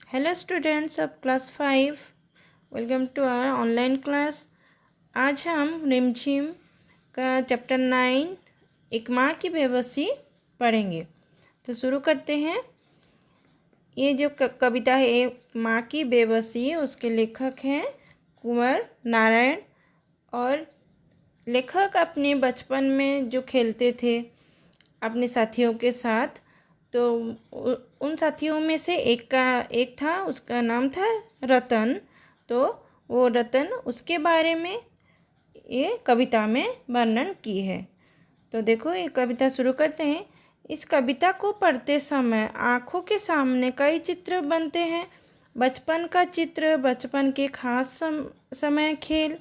Hello students of class 5, welcome to our online class. आज हम रिमझिम का चैप्टर 9 एक माँ की बेबसी पढ़ेंगे। तो शुरू करते हैं। ये जो कविता है एक माँ की बेबसी, उसके लेखक हैं कुंवर नारायण। और लेखक अपने बचपन में जो खेलते थे अपने साथियों के साथ, तो उन साथियों में से एक था, उसका नाम था रतन। तो वो रतन, उसके बारे में ये कविता में वर्णन की है। तो देखो, ये कविता शुरू करते हैं। इस कविता को पढ़ते समय आँखों के सामने कई चित्र बनते हैं। बचपन का चित्र, बचपन के खास समय, खेल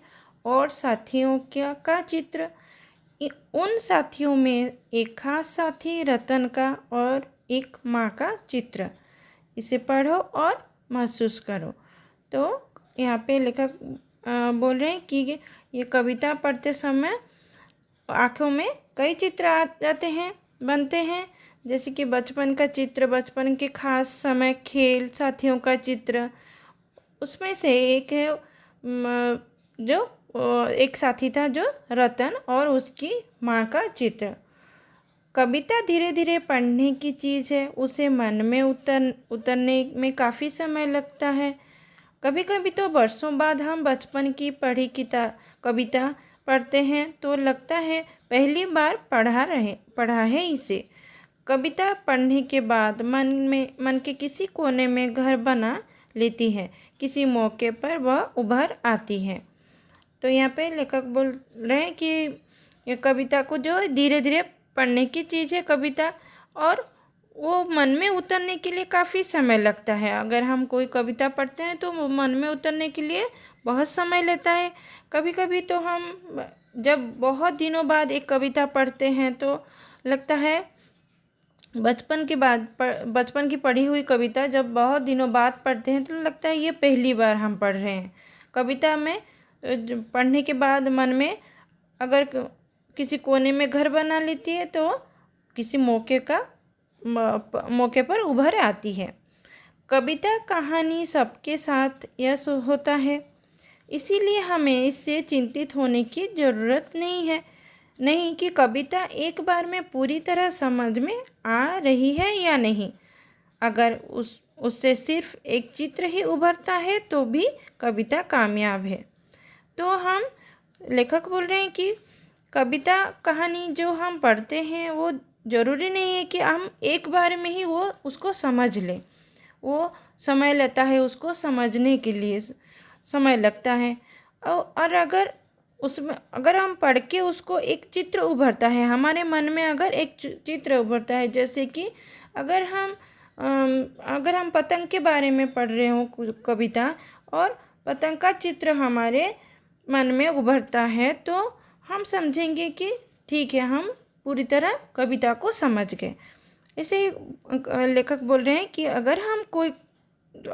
और साथियों का चित्र। उन साथियों में एक खास साथी रतन का और एक माँ का चित्र। इसे पढ़ो और महसूस करो। तो यहाँ पे लेखक बोल रहे हैं कि ये कविता पढ़ते समय आँखों में कई चित्र आ जाते हैं, बनते हैं। जैसे कि बचपन का चित्र, बचपन के खास समय, खेल, साथियों का चित्र। उसमें से एक है जो एक साथी था जो रतन, और उसकी माँ का चित्र। कविता धीरे धीरे पढ़ने की चीज़ है, उसे मन में उतरने में काफ़ी समय लगता है। कभी कभी तो बरसों बाद हम बचपन की पढ़ी कविता पढ़ते हैं तो लगता है पहली बार पढ़ा है इसे। कविता पढ़ने के बाद मन के किसी कोने में घर बना लेती है, किसी मौके पर वह उभर आती है। तो यहाँ पे लेखक बोल रहे हैं कि ये कविता को जो धीरे धीरे पढ़ने की चीज़ है कविता, और वो मन में उतरने के लिए काफ़ी समय लगता है। अगर हम कोई कविता पढ़ते हैं तो वो मन में उतरने के लिए बहुत समय लेता है। कभी कभी तो हम जब बहुत दिनों बाद एक कविता पढ़ते हैं तो लगता है बचपन की पढ़ी हुई कविता जब बहुत दिनों बाद पढ़ते हैं तो लगता है ये पहली बार हम पढ़ रहे हैं। कविता में पढ़ने के बाद मन में अगर किसी कोने में घर बना लेती है तो किसी मौके पर उभर आती है। कविता कहानी सबके साथ यह होता है, इसीलिए हमें इससे चिंतित होने की ज़रूरत नहीं कि कविता एक बार में पूरी तरह समझ में आ रही है या नहीं। अगर उससे सिर्फ एक चित्र ही उभरता है तो भी कविता कामयाब है। तो हम लेखक बोल रहे हैं कि कविता कहानी जो हम पढ़ते हैं वो ज़रूरी नहीं है कि हम एक बार में ही वो उसको समझ लें। वो समय लेता है, उसको समझने के लिए समय लगता है। और अगर हम पढ़ के उसको एक चित्र उभरता है हमारे मन में, अगर एक चित्र उभरता है, जैसे कि अगर हम पतंग के बारे में पढ़ रहे हो कविता और पतंग का चित्र हमारे मन में उभरता है तो हम समझेंगे कि ठीक है, हम पूरी तरह कविता को समझ गए। ऐसे ही लेखक बोल रहे हैं कि अगर हम कोई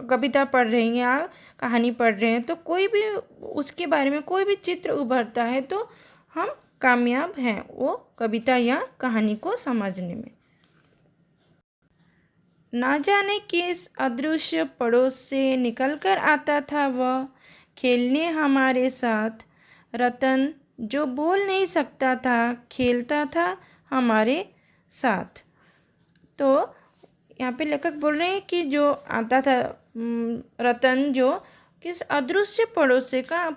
कविता पढ़ रहे हैं या कहानी पढ़ रहे हैं तो कोई भी उसके बारे में कोई भी चित्र उभरता है तो हम कामयाब हैं वो कविता या कहानी को समझने में। ना जाने किस अदृश्य पड़ोस से निकलकर आता था वह खेलने हमारे साथ। रतन जो बोल नहीं सकता था खेलता था हमारे साथ। तो यहाँ पे लेखक बोल रहे हैं कि जो आता था रतन, जो किस अदृश्य पड़ोस से कहाँ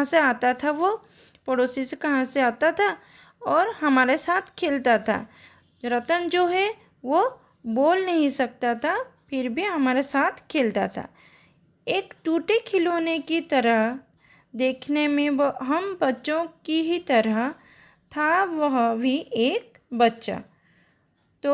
से आता था, वो पड़ोसी से कहाँ से आता था और हमारे साथ खेलता था। रतन जो है वो बोल नहीं सकता था फिर भी हमारे साथ खेलता था। एक टूटे खिलौने की तरह देखने में वह हम बच्चों की ही तरह था, वह भी एक बच्चा। तो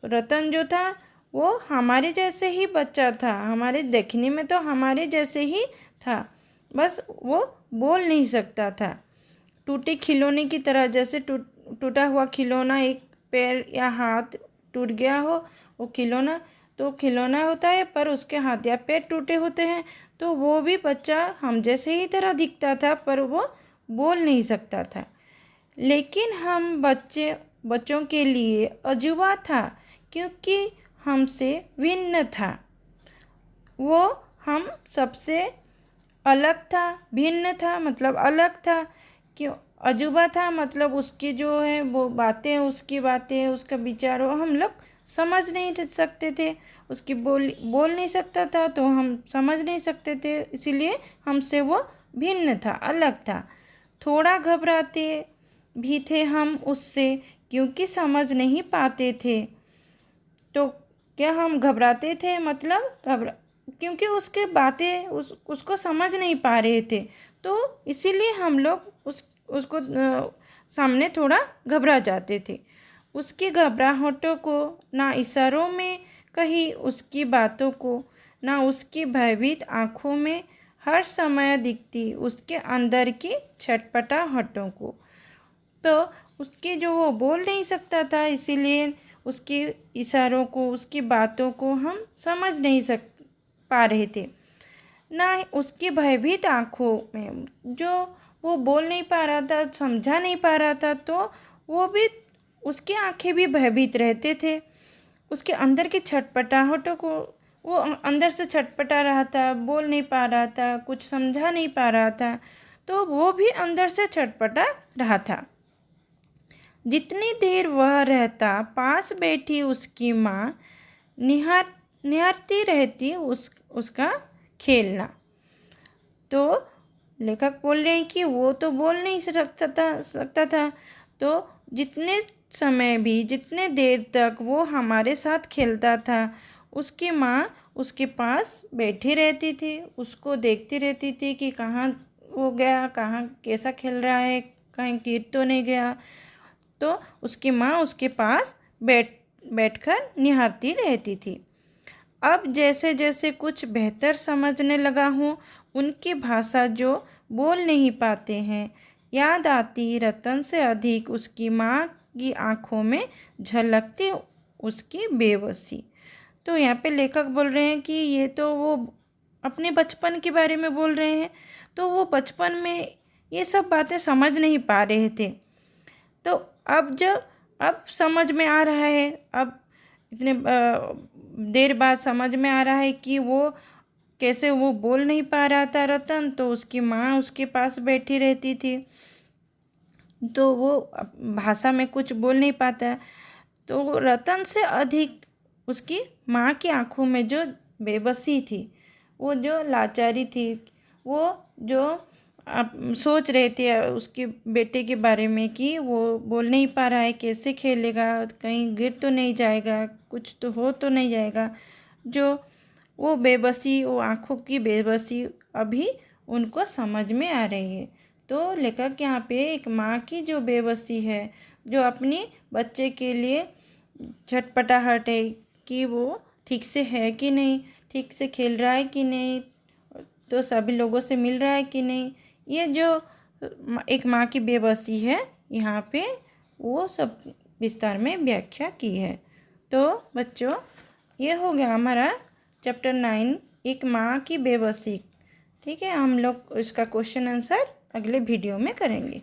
रतन जो था वो हमारे जैसे ही बच्चा था, हमारे देखने में तो हमारे जैसे ही था, बस वो बोल नहीं सकता था। टूटे खिलौने की तरह, जैसे टूटा हुआ खिलौना, एक पैर या हाथ टूट गया हो, वो खिलौना तो खिलौना होता है पर उसके हाथ या पैर टूटे होते हैं, तो वो भी बच्चा हम जैसे ही तरह दिखता था पर वो बोल नहीं सकता था। लेकिन हम बच्चों के लिए अजूबा था, क्योंकि हमसे भिन्न था। वो हम सबसे अलग था। भिन्न था मतलब अलग था। क्यों? अजूबा था मतलब उसकी जो है वो बातें, उसकी बातें, उसका विचार वो हम लोग समझ नहीं सकते थे। उसकी बोल नहीं सकता था तो हम समझ नहीं सकते थे, इसीलिए हमसे वो भिन्न था, अलग था। थोड़ा घबराते भी थे हम उससे, क्योंकि समझ नहीं पाते थे। तो क्या हम घबराते थे मतलब क्योंकि उसके बातें उसको समझ नहीं पा रहे थे, तो इसीलिए हम लोग उसको सामने थोड़ा घबरा जाते थे। उसकी घबराहटों को ना इशारों में कही, उसकी बातों को ना उसकी भयभीत आँखों में हर समय दिखती उसके अंदर की छटपटाहटों को। तो उसके जो वो बोल नहीं सकता था, इसीलिए उसके इशारों को, उसकी बातों को हम समझ नहीं पा रहे थे। ना उसकी भयभीत आँखों में जो वो बोल नहीं पा रहा था, समझा नहीं पा रहा था, तो वो भी उसकी आँखें भी भयभीत रहते थे। उसके अंदर की छटपटाहटों को, वो अंदर से छटपटा रहा था, बोल नहीं पा रहा था, कुछ समझा नहीं पा रहा था, तो वो भी अंदर से छटपटा रहा था। जितनी देर वह रहता, पास बैठी उसकी माँ निहारती रहती उसका खेलना। तो लेखक बोल रहे हैं कि वो तो बोल नहीं सकता था, तो जितने समय भी, जितने देर तक वो हमारे साथ खेलता था, उसकी माँ उसके पास बैठी रहती थी, उसको देखती रहती थी कि कहाँ वो गया, कहाँ कैसा खेल रहा है, कहीं गिर तो नहीं गया। तो उसकी माँ उसके पास बैठकर निहारती रहती थी। अब जैसे जैसे कुछ बेहतर समझने लगा हूँ, उनकी भाषा जो बोल नहीं पाते हैं, याद आती रतन से अधिक उसकी माँ की आँखों में झलकती उसकी बेबसी। तो यहाँ पे लेखक बोल रहे हैं कि ये तो वो अपने बचपन के बारे में बोल रहे हैं। तो वो बचपन में ये सब बातें समझ नहीं पा रहे थे, तो अब समझ में आ रहा है। अब इतने देर बाद समझ में आ रहा है कि वो कैसे वो बोल नहीं पा रहा था रतन, तो उसकी माँ उसके पास बैठी रहती थी, तो वो भाषा में कुछ बोल नहीं पाता। तो रतन से अधिक उसकी माँ की आंखों में जो बेबसी थी, वो जो लाचारी थी, वो जो आप सोच रहे थे उसके बेटे के बारे में कि वो बोल नहीं पा रहा है, कैसे खेलेगा, कहीं गिर तो नहीं जाएगा, कुछ तो हो तो नहीं जाएगा। जो वो बेबसी, वो आँखों की बेबसी अभी उनको समझ में आ रही है। तो लेखक यहाँ पे एक माँ की जो बेबसी है, जो अपनी बच्चे के लिए झटपटाहट है कि वो ठीक से है कि नहीं, ठीक से खेल रहा है कि नहीं, तो सभी लोगों से मिल रहा है कि नहीं, ये जो एक माँ की बेबसी है यहाँ पे वो सब विस्तार में व्याख्या की है। तो बच्चों, ये हो गया हमारा चैप्टर 9, एक माँ की बेबसी। ठीक है, हम लोग इसका क्वेश्चन आंसर अगले वीडियो में करेंगे।